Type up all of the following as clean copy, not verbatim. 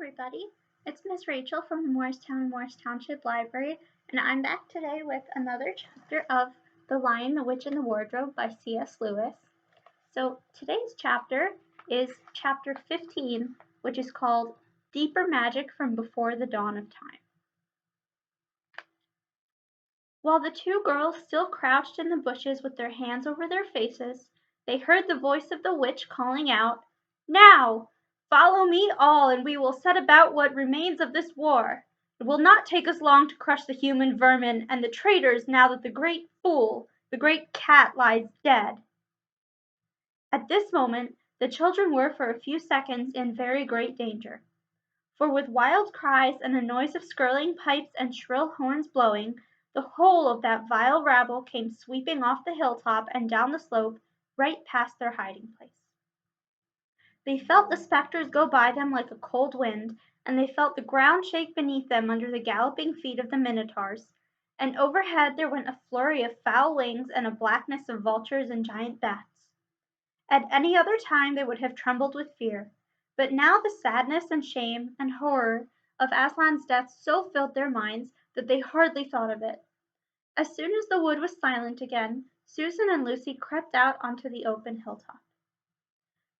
everybody. It's Miss Rachel from the Morristown Township Library, and I'm back today with another chapter of The Lion, the Witch, and the Wardrobe by C.S. Lewis. So today's chapter is chapter 15, which is called Deeper Magic from Before the Dawn of Time. While the two girls still crouched in the bushes with their hands over their faces, they heard the voice of the witch calling out, "Now! Follow me all, and we will set about what remains of this war. It will not take us long to crush the human vermin and the traitors now that the great fool, the great cat, lies dead." At this moment, the children were for a few seconds in very great danger. For with wild cries and a noise of skirling pipes and shrill horns blowing, the whole of that vile rabble came sweeping off the hilltop and down the slope, right past their hiding place. They felt the spectres go by them like a cold wind, and they felt the ground shake beneath them under the galloping feet of the minotaurs, and overhead there went a flurry of foul wings and a blackness of vultures and giant bats. At any other time they would have trembled with fear, but now the sadness and shame and horror of Aslan's death so filled their minds that they hardly thought of it. As soon as the wood was silent again, Susan and Lucy crept out onto the open hilltop.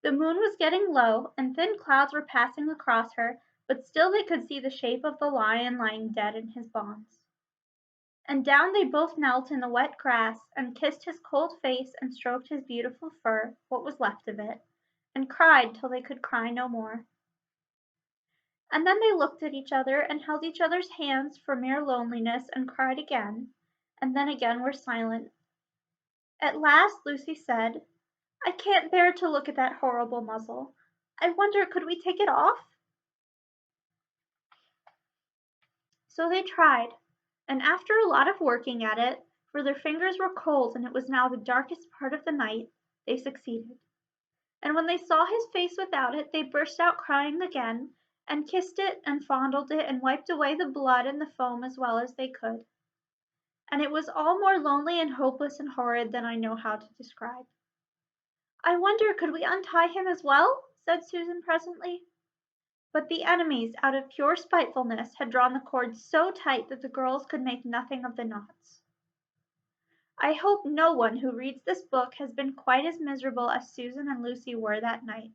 The moon was getting low, and thin clouds were passing across her, but still they could see the shape of the lion lying dead in his bonds. And down they both knelt in the wet grass, and kissed his cold face and stroked his beautiful fur, what was left of it, and cried till they could cry no more. And then they looked at each other and held each other's hands for mere loneliness and cried again, and then again were silent. At last Lucy said, "I can't bear to look at that horrible muzzle. I wonder could we take it off?" So they tried, and after a lot of working at it, for their fingers were cold and it was now the darkest part of the night, they succeeded. And when they saw his face without it, they burst out crying again, and kissed it and fondled it and wiped away the blood and the foam as well as they could. And it was all more lonely and hopeless and horrid than I know how to describe. "I wonder could we untie him as well?" said Susan presently. But the enemies, out of pure spitefulness, had drawn the cords so tight that the girls could make nothing of the knots. I hope no one who reads this book has been quite as miserable as Susan and Lucy were that night,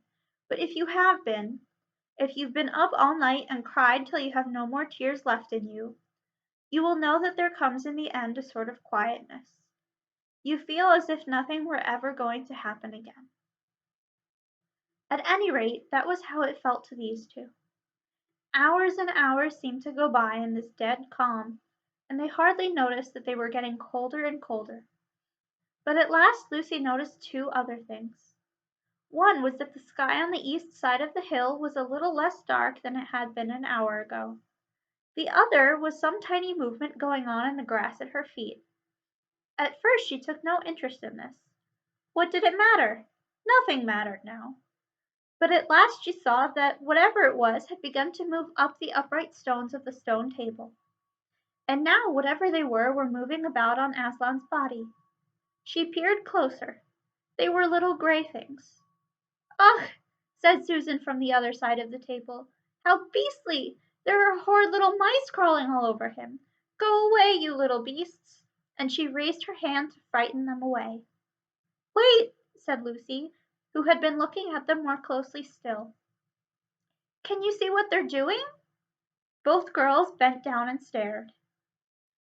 but if you have been, if you've been up all night and cried till you have no more tears left in you, you will know that there comes in the end a sort of quietness. You feel as if nothing were ever going to happen again. At any rate, that was how it felt to these two. Hours and hours seemed to go by in this dead calm, and they hardly noticed that they were getting colder and colder. But at last Lucy noticed two other things. One was that the sky on the east side of the hill was a little less dark than it had been an hour ago. The other was some tiny movement going on in the grass at her feet. At first she took no interest in this. What did it matter? Nothing mattered now. But at last she saw that whatever it was had begun to move up the upright stones of the stone table. And now whatever they were moving about on Aslan's body. She peered closer. They were little gray things. "Ugh!" said Susan from the other side of the table. "How beastly! There are horrid little mice crawling all over him. Go away, you little beasts!" And she raised her hand to frighten them away. "Wait!" said Lucy, who had been looking at them more closely still. "Can you see what they're doing?" Both girls bent down and stared.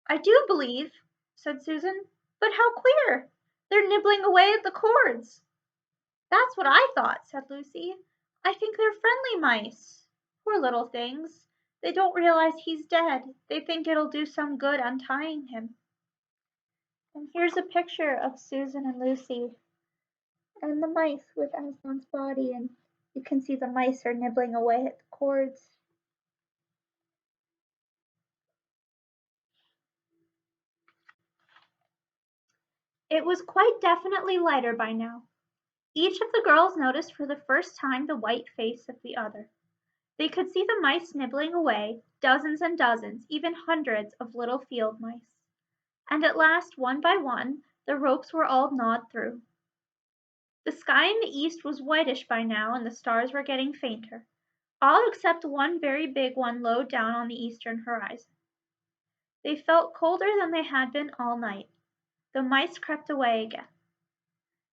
"I do believe," said Susan, "but how queer! They're nibbling away at the cords." "That's what I thought," said Lucy. "I think they're friendly mice. Poor little things. They don't realize he's dead. They think it'll do some good untying him." And here's a picture of Susan and Lucy and the mice with Aslan's body, and you can see the mice are nibbling away at the cords. It was quite definitely lighter by now. Each of the girls noticed for the first time the white face of the other. They could see the mice nibbling away, dozens and dozens, even hundreds of little field mice. And at last, one by one, the ropes were all gnawed through. The sky in the east was whitish by now, and the stars were getting fainter. all except one very big one low down on the eastern horizon. They felt colder than they had been all night. The mice crept away again.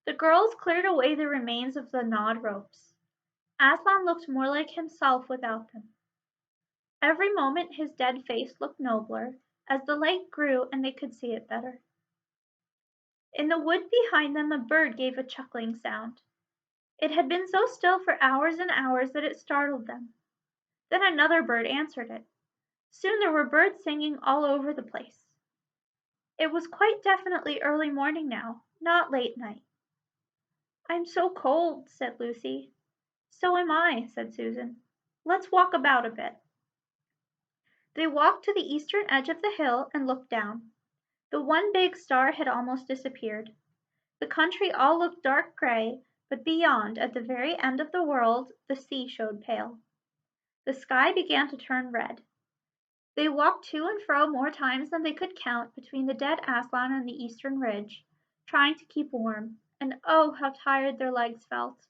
The girls cleared away the remains of the gnawed ropes. Aslan looked more like himself without them. Every moment his dead face looked nobler, as the light grew and they could see it better. In the wood behind them a bird gave a chuckling sound. It had been so still for hours and hours that it startled them. Then another bird answered it. Soon there were birds singing all over the place. It was quite definitely early morning now, not late night. "I'm so cold," said Lucy. "So am I," said Susan. "Let's walk about a bit." They walked to the eastern edge of the hill and looked down. The one big star had almost disappeared. The country all looked dark gray, but beyond, at the very end of the world, the sea showed pale. The sky began to turn red. They walked to and fro more times than they could count between the dead Aslan and the eastern ridge, trying to keep warm, and oh, how tired their legs felt.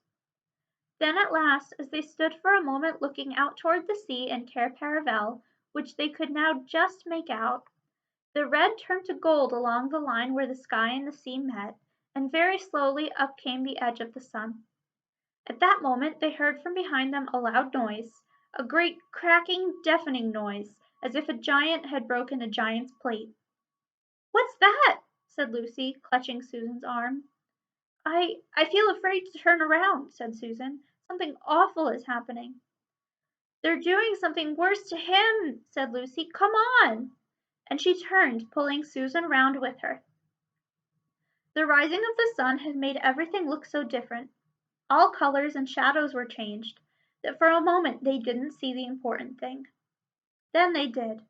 Then at last, as they stood for a moment looking out toward the sea and Cair Paravel, which they could now just make out, the red turned to gold along the line where the sky and the sea met, and very slowly up came the edge of the sun. At that moment they heard from behind them a loud noise, a great cracking, deafening noise, as if a giant had broken a giant's plate. "What's that?" said Lucy, clutching Susan's arm. I feel afraid to turn around," said Susan. "Something awful is happening." "They're doing something worse to him," said Lucy. "Come on." And she turned, pulling Susan round with her. The rising of the sun had made everything look so different. All colors and shadows were changed, that for a moment they didn't see the important thing. Then they did.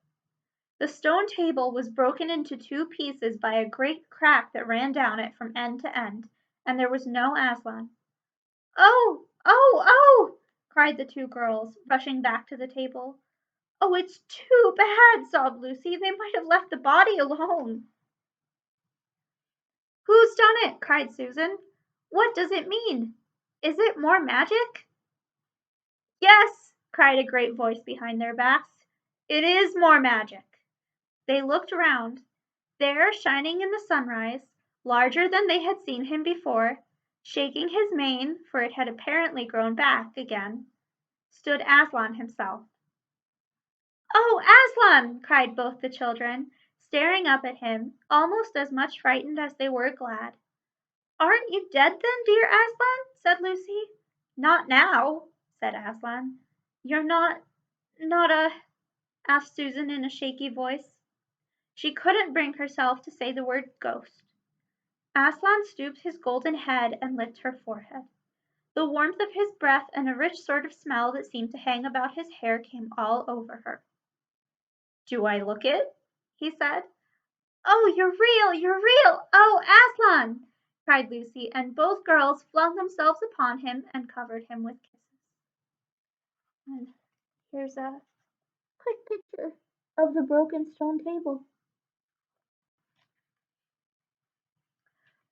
The stone table was broken into two pieces by a great crack that ran down it from end to end, and there was no Aslan. "Oh! Oh! Oh!" cried the two girls, rushing back to the table. "Oh, it's too bad!" sobbed Lucy. "They might have left the body alone." "Who's done it?" cried Susan. "What does it mean? Is it more magic?" "Yes!" cried a great voice behind their backs. "It is more magic." They looked round. There, shining in the sunrise, larger than they had seen him before, shaking his mane, for it had apparently grown back again, stood Aslan himself. "Oh, Aslan!" cried both the children, staring up at him, almost as much frightened as they were glad. "Aren't you dead then, dear Aslan?" said Lucy. "Not now," said Aslan. "You're not asked Susan in a shaky voice. She couldn't bring herself to say the word ghost. Aslan stooped his golden head and licked her forehead. The warmth of his breath and a rich sort of smell that seemed to hang about his hair came all over her. "Do I look it?" he said. "Oh, you're real! You're real! Oh, Aslan!" cried Lucy, and both girls flung themselves upon him and covered him with kisses. And here's a quick picture of the broken stone table.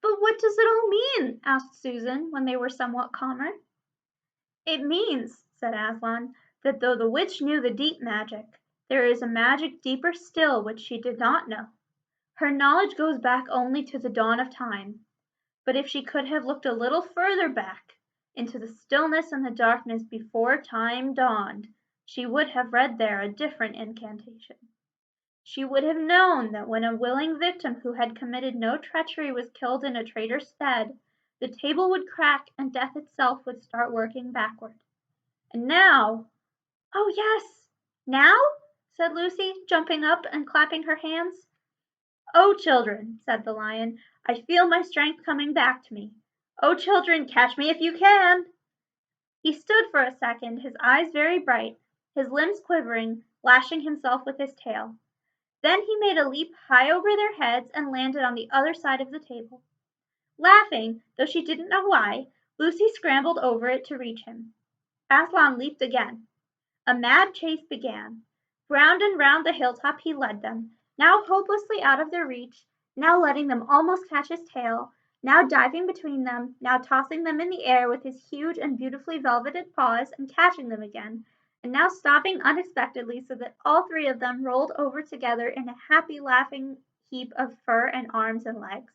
"But what does it all mean?" asked Susan, when they were somewhat calmer. "It means," said Aslan, "that though the witch knew the deep magic, there is a magic deeper still which she did not know. Her knowledge goes back only to the dawn of time. But if she could have looked a little further back, into the stillness and the darkness before time dawned, she would have read there a different incantation. She would have known that when a willing victim who had committed no treachery was killed in a traitor's stead, the table would crack and death itself would start working backward. And now—" "Oh, yes! Now?" said Lucy, jumping up and clapping her hands. "Oh, children," said the lion, "I feel my strength coming back to me. Oh, children, catch me if you can." He stood for a second, his eyes very bright, his limbs quivering, lashing himself with his tail. Then he made a leap high over their heads and landed on the other side of the table. Laughing, though she didn't know why, Lucy scrambled over it to reach him. Aslan leaped again. A mad chase began. Round and round the hilltop he led them, now hopelessly out of their reach, now letting them almost catch his tail, now diving between them, now tossing them in the air with his huge and beautifully velveted paws and catching them again, and now stopping unexpectedly so that all three of them rolled over together in a happy laughing heap of fur and arms and legs.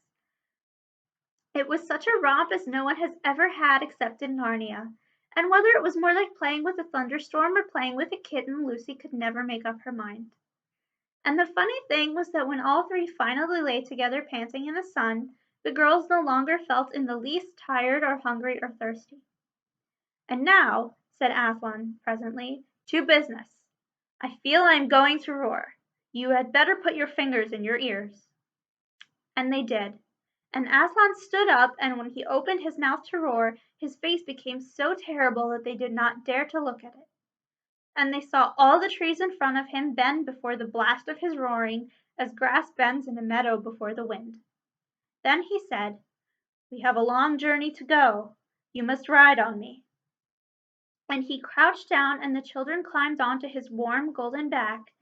It was such a romp as no one has ever had except in Narnia, and whether it was more like playing with a thunderstorm or playing with a kitten, Lucy could never make up her mind. And the funny thing was that when all three finally lay together panting in the sun, the girls no longer felt in the least tired or hungry or thirsty. "And now," said Aslan presently, "to business. I feel I am going to roar. You had better put your fingers in your ears." And they did. And Aslan stood up, and when he opened his mouth to roar, his face became so terrible that they did not dare to look at it. And they saw all the trees in front of him bend before the blast of his roaring, as grass bends in a meadow before the wind. Then he said, "We have a long journey to go. You must ride on me." And he crouched down, and the children climbed onto his warm, golden back,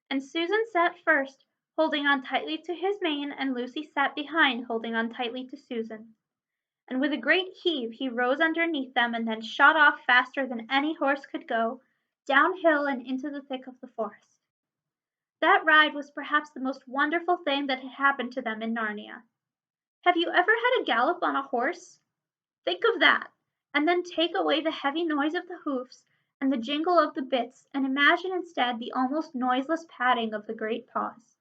and Susan sat first, holding on tightly to his mane, and Lucy sat behind, holding on tightly to Susan. And with a great heave he rose underneath them and then shot off faster than any horse could go, downhill and into the thick of the forest. That ride was perhaps the most wonderful thing that had happened to them in Narnia. Have you ever had a gallop on a horse? Think of that, and then take away the heavy noise of the hoofs and the jingle of the bits, and imagine instead the almost noiseless padding of the great paws.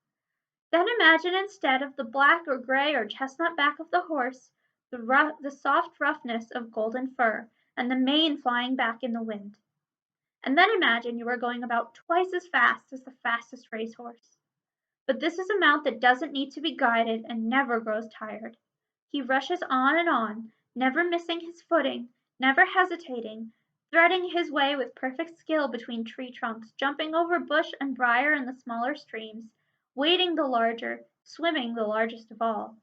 Then imagine instead of the black or gray or chestnut back of the horse, the soft roughness of golden fur, and the mane flying back in the wind. And then imagine you are going about twice as fast as the fastest racehorse. But this is a mount that doesn't need to be guided and never grows tired. He rushes on and on, never missing his footing, never hesitating, threading his way with perfect skill between tree trunks, jumping over bush and briar in the smaller streams, wading the larger, swimming the largest of all.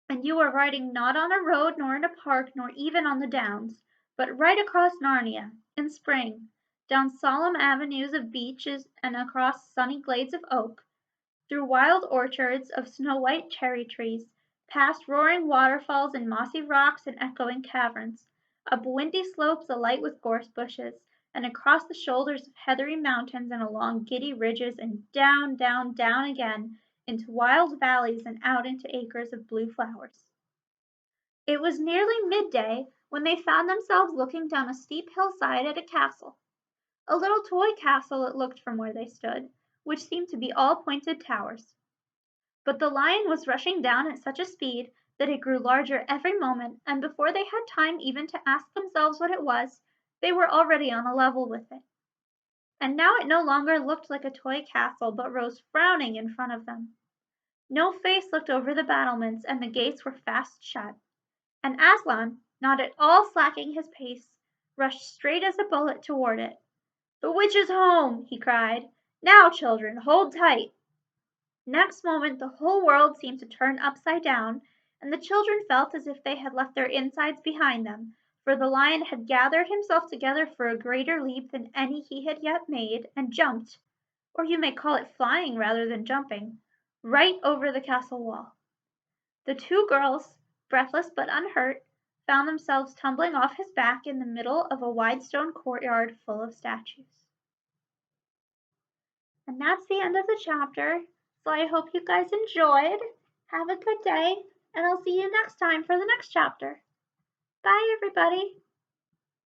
And you are riding not on a road nor in a park nor even on the downs, but right across Narnia, in spring, down solemn avenues of beeches and across sunny glades of oak, through wild orchards of snow-white cherry trees, past roaring waterfalls and mossy rocks and echoing caverns, up windy slopes alight with gorse bushes, and across the shoulders of heathery mountains and along giddy ridges and down, down, down again into wild valleys and out into acres of blue flowers. It was nearly midday when they found themselves looking down a steep hillside at a castle. A little toy castle it looked from where they stood, which seemed to be all pointed towers. But the lion was rushing down at such a speed that it grew larger every moment, and before they had time even to ask themselves what it was, they were already on a level with it. And now it no longer looked like a toy castle, but rose frowning in front of them. No face looked over the battlements, and the gates were fast shut. And Aslan, not at all slacking his pace, rushed straight as a bullet toward it. "The witch is home!" he cried. "Now, children, hold tight!" Next moment the whole world seemed to turn upside down, and the children felt as if they had left their insides behind them, for the lion had gathered himself together for a greater leap than any he had yet made, and jumped, or you may call it flying rather than jumping, right over the castle wall. The two girls, breathless but unhurt, found themselves tumbling off his back in the middle of a wide stone courtyard full of statues. And that's the end of the chapter. So I hope you guys enjoyed. Have a good day, and I'll see you next time for the next chapter. Bye, everybody.